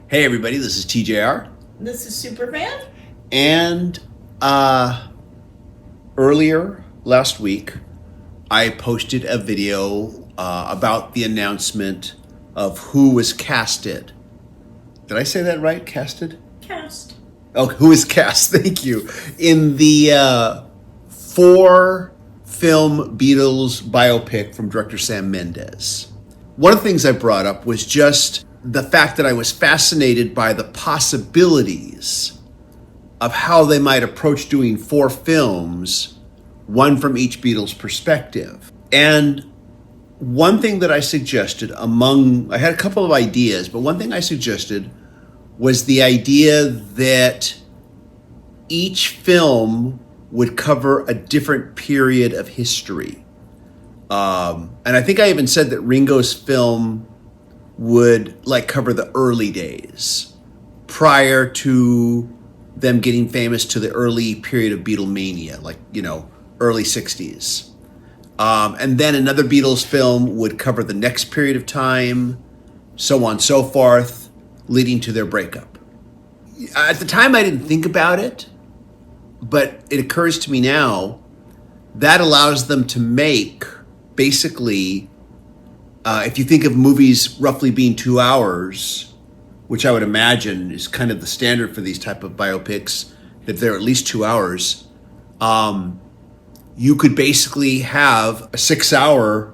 Hey everybody, this is TJR. This is Superman. And earlier last week, I posted a video about the announcement of who was casted. Did I say that right? Casted? Cast. Oh, who is cast? Thank you. In the 4-film Beatles biopic from director Sam Mendes. One of the things I brought up was just the fact that I was fascinated by the possibilities of how they might approach doing 4 films, one from each Beatles perspective. And one thing that I suggested I had a couple of ideas, but one thing I suggested was the idea that each film would cover a different period of history. And I think I even said that Ringo's film would cover the early days prior to them getting famous, to the early period of Beatlemania, early 60s. And then another Beatles film would cover the next period of time, so on and so forth, leading to their breakup. At the time, I didn't think about it, but it occurs to me now that allows them to make, basically, if you think of movies roughly being 2 hours, which I would imagine is kind of the standard for these type of biopics, that they're at least 2 hours, you could basically have a 6-hour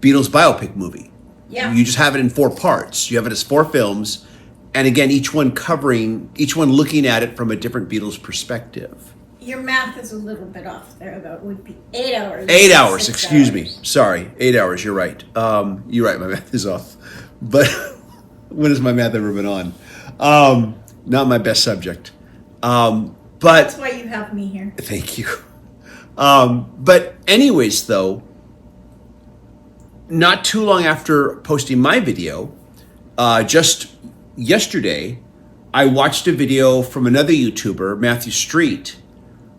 Beatles biopic movie. Yeah. You just have it in 4 parts. You have it as 4 films, and again, each one looking at it from a different Beatles perspective. Your math is a little bit off there, though. It would be 8 hours. 8 hours, excuse me. Sorry, 8 hours, you're right. You're right, my math is off. But when has my math ever been on? Not my best subject. But that's why you have me here. Thank you. But anyways, though, not too long after posting my video, just yesterday, I watched a video from another YouTuber, Matthew Street,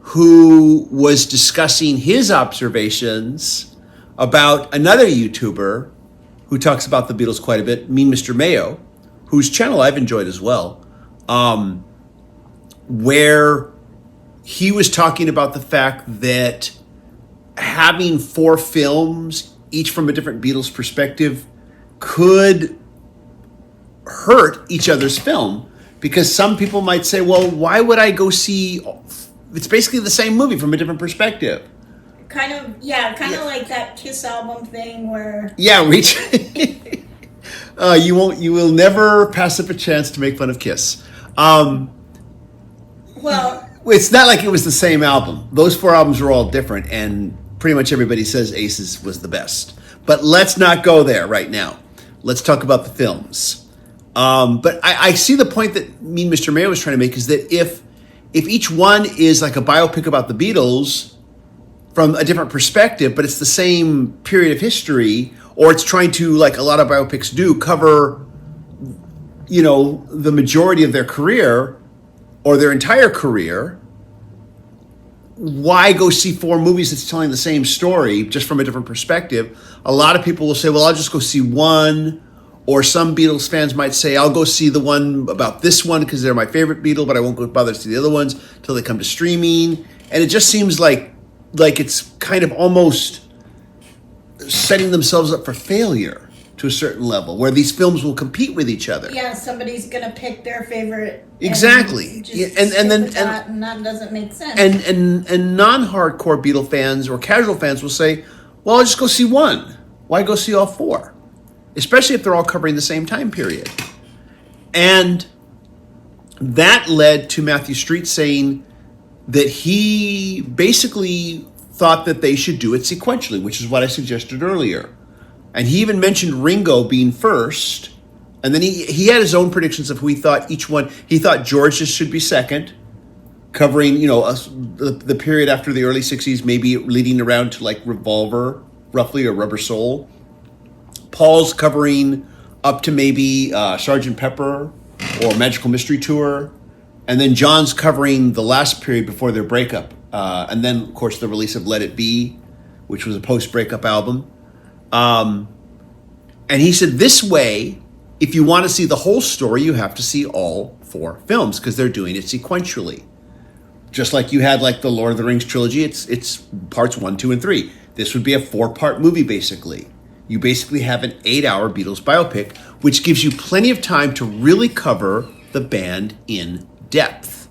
who was discussing his observations about another YouTuber who talks about the Beatles quite a bit, Mean Mr. Mayo, whose channel I've enjoyed as well, where he was talking about the fact that having 4 films, each from a different Beatles perspective, could hurt each other's film, because some people might say, well, why would I go see... It's basically the same movie from a different perspective. Kind of like that Kiss album thing where... Yeah, you will never pass up a chance to make fun of Kiss. Well... It's not like it was the same album. Those 4 albums were all different, and pretty much everybody says Aces was the best. But let's not go there right now. Let's talk about the films. But I see the point that Mean Mr. Mayo was trying to make, is that if each one is like a biopic about the Beatles from a different perspective, but it's the same period of history, or it's trying to, like a lot of biopics do, cover, the majority of their career or their entire career, why go see 4 movies that's telling the same story just from a different perspective? A lot of people will say, well, I'll just go see one. Or some Beatles fans might say, I'll go see the one about this one because they're my favorite Beatle, but I won't go bother to see the other ones until they come to streaming. And it just seems like it's kind of almost setting themselves up for failure to a certain level, where these films will compete with each other. Yeah, somebody's going to pick their favorite. Exactly. And that doesn't make sense. And non-hardcore Beatle fans or casual fans will say, well, I'll just go see one. Why go see all 4? Especially if they're all covering the same time period. And that led to Matthew Street saying that he basically thought that they should do it sequentially, which is what I suggested earlier. And he even mentioned Ringo being first. And then he had his own predictions of who he thought each one. He thought George's should be second, covering, the period after the early 60s, maybe leading around to like Revolver, roughly, or Rubber Soul. Paul's covering up to maybe Sgt. Pepper or Magical Mystery Tour. And then John's covering the last period before their breakup. And then, of course, the release of Let It Be, which was a post-breakup album. And he said this way, if you want to see the whole story, you have to see all 4 films because they're doing it sequentially. Just like you had like the Lord of the Rings trilogy, it's parts 1, 2, and 3. This would be a 4-part movie basically. You basically have an 8-hour Beatles biopic, which gives you plenty of time to really cover the band in depth.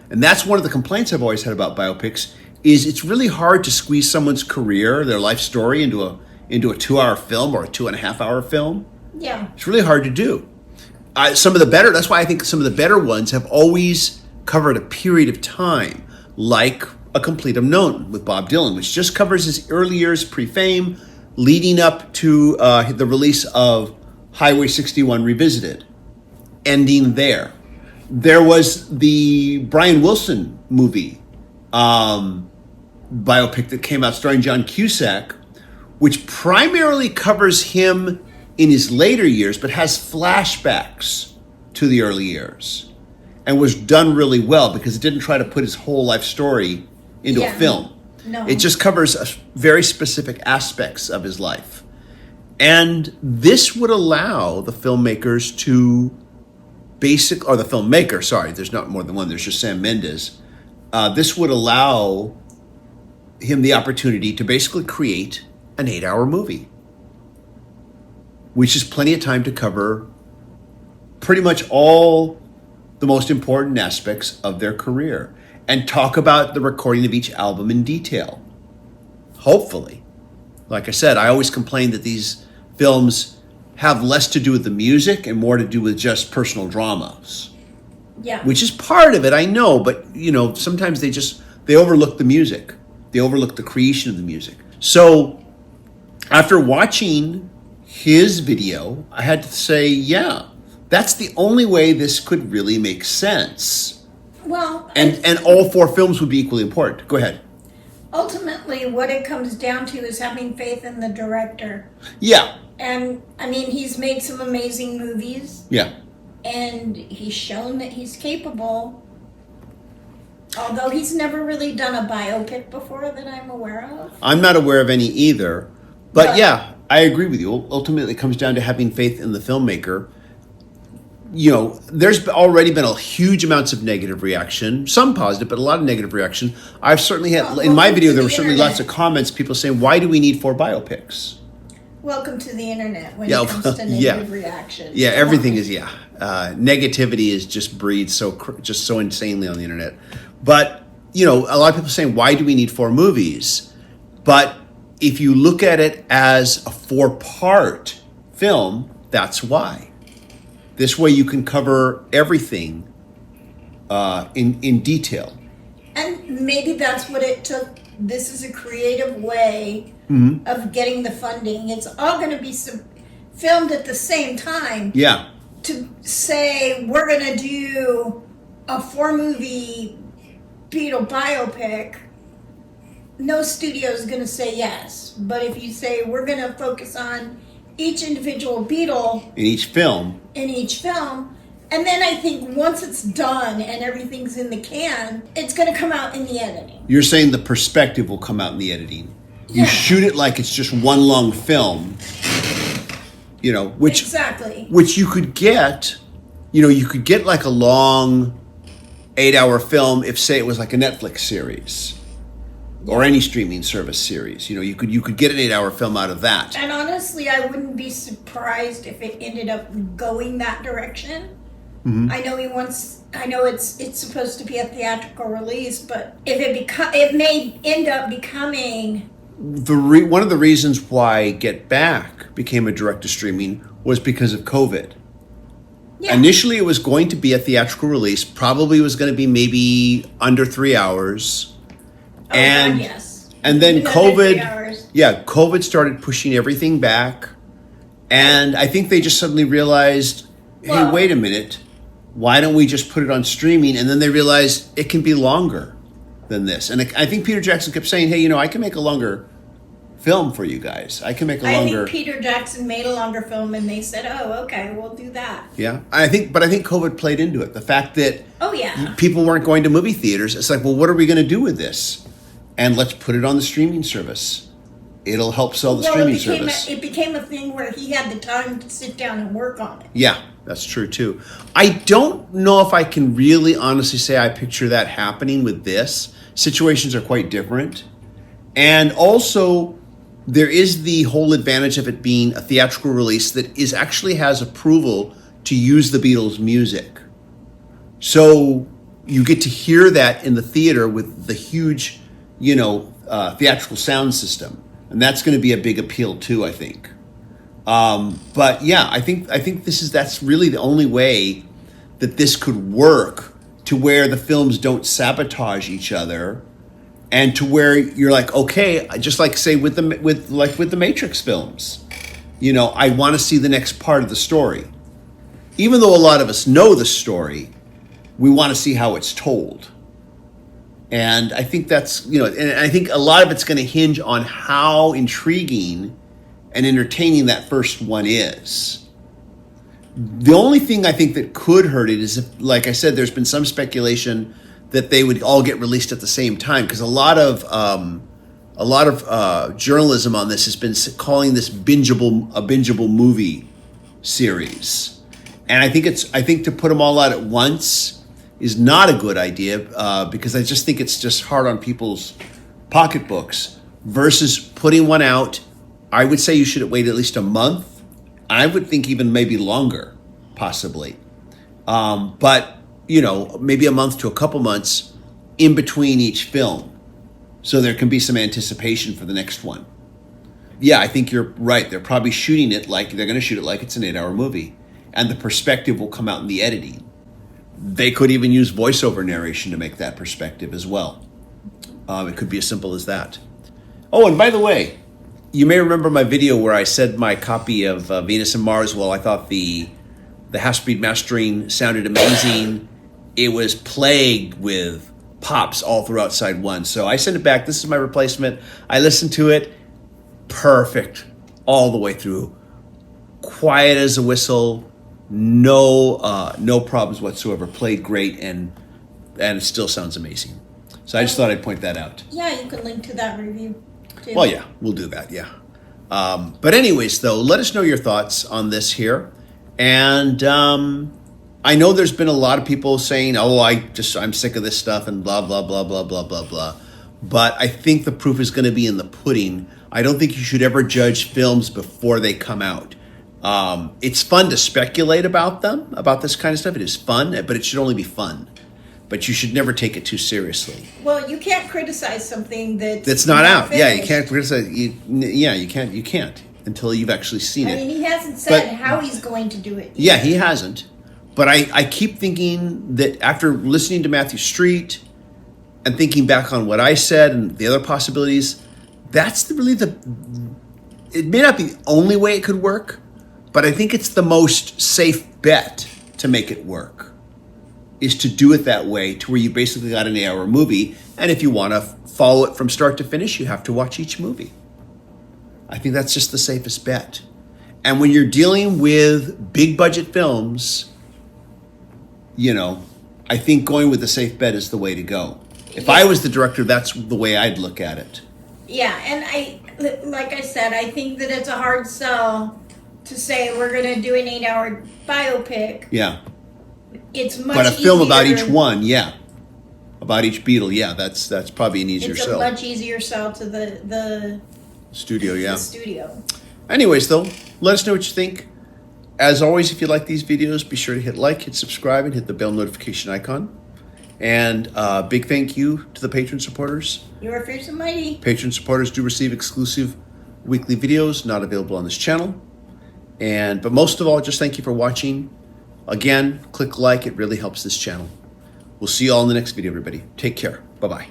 And that's one of the complaints I've always had about biopics is it's really hard to squeeze someone's career, their life story into a 2-hour film or a 2.5-hour film. Yeah. It's really hard to do. That's why I think some of the better ones have always covered a period of time, like A Complete Unknown with Bob Dylan, which just covers his early years pre-fame, leading up to the release of Highway 61 Revisited, ending there. There was the Brian Wilson movie biopic that came out starring John Cusack, which primarily covers him in his later years, but has flashbacks to the early years, and was done really well because it didn't try to put his whole life story into a film. No. It just covers very specific aspects of his life. And this would allow the filmmakers to there's not more than one, there's just Sam Mendes. This would allow him the opportunity to basically create an 8-hour movie, which is plenty of time to cover pretty much all the most important aspects of their career and talk about the recording of each album in detail. Hopefully. Like I said, I always complain that these films have less to do with the music and more to do with just personal dramas. Yeah. Which is part of it, I know, but sometimes they overlook the music. They overlook the creation of the music. So after watching his video, I had to say, yeah, that's the only way this could really make sense. Well, and all 4 films would be equally important. Go ahead. Ultimately, what it comes down to is having faith in the director. Yeah. And, I mean, he's made some amazing movies. Yeah. And he's shown that he's capable. Although he's never really done a biopic before that I'm aware of. I'm not aware of any either. But yeah, I agree with you. Ultimately, it comes down to having faith in the filmmaker. There's already been a huge amounts of negative reaction, some positive, but a lot of negative reaction. I've certainly had, in my video, there were certainly lots of comments, people saying, why do we need 4 biopics? Welcome to the internet when it comes to negative reaction. Yeah, everything is, negativity is just breeds so insanely on the internet. But, a lot of people saying, why do we need 4 movies? But if you look at it as a 4-part film, that's why. This way you can cover everything in detail. And maybe that's what it took. This is a creative way of getting the funding. It's all going to be filmed at the same time. Yeah. To say we're going to do a 4-movie Beatle biopic, no studio is going to say yes. But if you say we're going to focus on each individual Beatle in each film, and then I think once it's done and everything's in the can, it's going to come out in the editing. You're saying the perspective will come out in the editing. Yeah. You shoot it like it's just one long film, Exactly. Which you could get, you could get like a long 8-hour film if, say, it was like a Netflix series. Or any streaming service series. You could get an 8-hour film out of that. And honestly, I wouldn't be surprised if it ended up going that direction. Mm-hmm. I know it's supposed to be a theatrical release, but if it may end up becoming one of the reasons why Get Back became a direct-to-streaming was because of COVID. Yeah. Initially, it was going to be a theatrical release. Probably was going to be maybe under 3 hours. And yes. And then COVID started pushing everything back. And I think they just suddenly realized, hey, wait a minute, why don't we just put it on streaming? And then they realized it can be longer than this. And I think Peter Jackson kept saying, hey, I can make a longer film for you guys. I think Peter Jackson made a longer film and they said, oh, okay, we'll do that. Yeah. I think COVID played into it. The fact that people weren't going to movie theaters. It's like, well, what are we going to do with this? And let's put it on the streaming service. it'll help sell the Well, streaming service. it became a thing where he had the time to sit down and work on it. Yeah, that's true too. I don't know if I can really honestly say I picture that happening with this. Situations are quite different. And also, there is the whole advantage of it being a theatrical release that actually has approval to use the Beatles music. So you get to hear that in the theater with the huge, theatrical sound system. And that's going to be a big appeal too, I think. But yeah, I think that's really the only way that this could work, to where the films don't sabotage each other, and to where you're like, okay, just like say with the Matrix films, I want to see the next part of the story. Even though a lot of us know the story, we want to see how it's told. And I think that's, and I think a lot of it's going to hinge on how intriguing and entertaining that first one is. The only thing I think that could hurt it is if, like I said, there's been some speculation that they would all get released at the same time, because a lot of journalism on this has been calling this a bingeable movie series, and I think to put them all out at once is not a good idea, because I just think it's just hard on people's pocketbooks versus putting one out. I would say you should wait at least a month. I would think even maybe longer, possibly. But, maybe a month to a couple months in between each film, so there can be some anticipation for the next one. Yeah, I think you're right. They're probably shooting it like they're going to shoot it like it's an 8-hour movie, and the perspective will come out in the editing. They could even use voiceover narration to make that perspective as well. It could be as simple as that. Oh, and by the way, you may remember my video where I said my copy of Venus and Mars, well, I thought the half-speed mastering sounded amazing. It was plagued with pops all throughout side one. So I sent it back. This is my replacement. I listened to it. Perfect. All the way through. Quiet as a whistle. No problems whatsoever. Played great, and it still sounds amazing. So I just thought I'd point that out. Yeah, you can link to that review too. Well, yeah, we'll do that, yeah. But anyways, though, let us know your thoughts on this here. And I know there's been a lot of people saying, oh, I'm sick of this stuff and blah, blah, blah, blah, blah, blah, blah. But I think the proof is going to be in the pudding. I don't think you should ever judge films before they come out. It's fun to speculate about them, about this kind of stuff. It is fun, but it should only be fun. But you should never take it too seriously. Well, you can't criticize something that's not out. finished. Yeah, you can't criticize. You can't until you've actually seen it. I mean, he hasn't said how he's going to do it. Yeah, he hasn't. But I keep thinking that after listening to Matthew Street and thinking back on what I said and the other possibilities, that's really it may not be the only way it could work, but I think it's the most safe bet to make it work, is to do it that way, to where you basically got an 8-hour movie. And if you want to follow it from start to finish, you have to watch each movie. I think that's just the safest bet. And when you're dealing with big budget films, I think going with the safe bet is the way to go. If I was the director, that's the way I'd look at it. Yeah, and like I said, I think that it's a hard sell to say we're going to do an 8-hour biopic. Yeah. It's much But a film easier. about each one, yeah. About each Beatle, yeah, that's probably an easier It's sell. a much easier sell to the Studio, yeah. the studio. Anyways, though, let us know what you think. As always, if you like these videos, be sure to hit like, hit subscribe, and hit the bell notification icon. And big thank you to the patron supporters. You are fierce and mighty. Patron supporters do receive exclusive weekly videos not available on this channel. But most of all, just thank you for watching. Again, click like. It really helps this channel. We'll see you all in the next video, everybody. Take care. Bye-bye.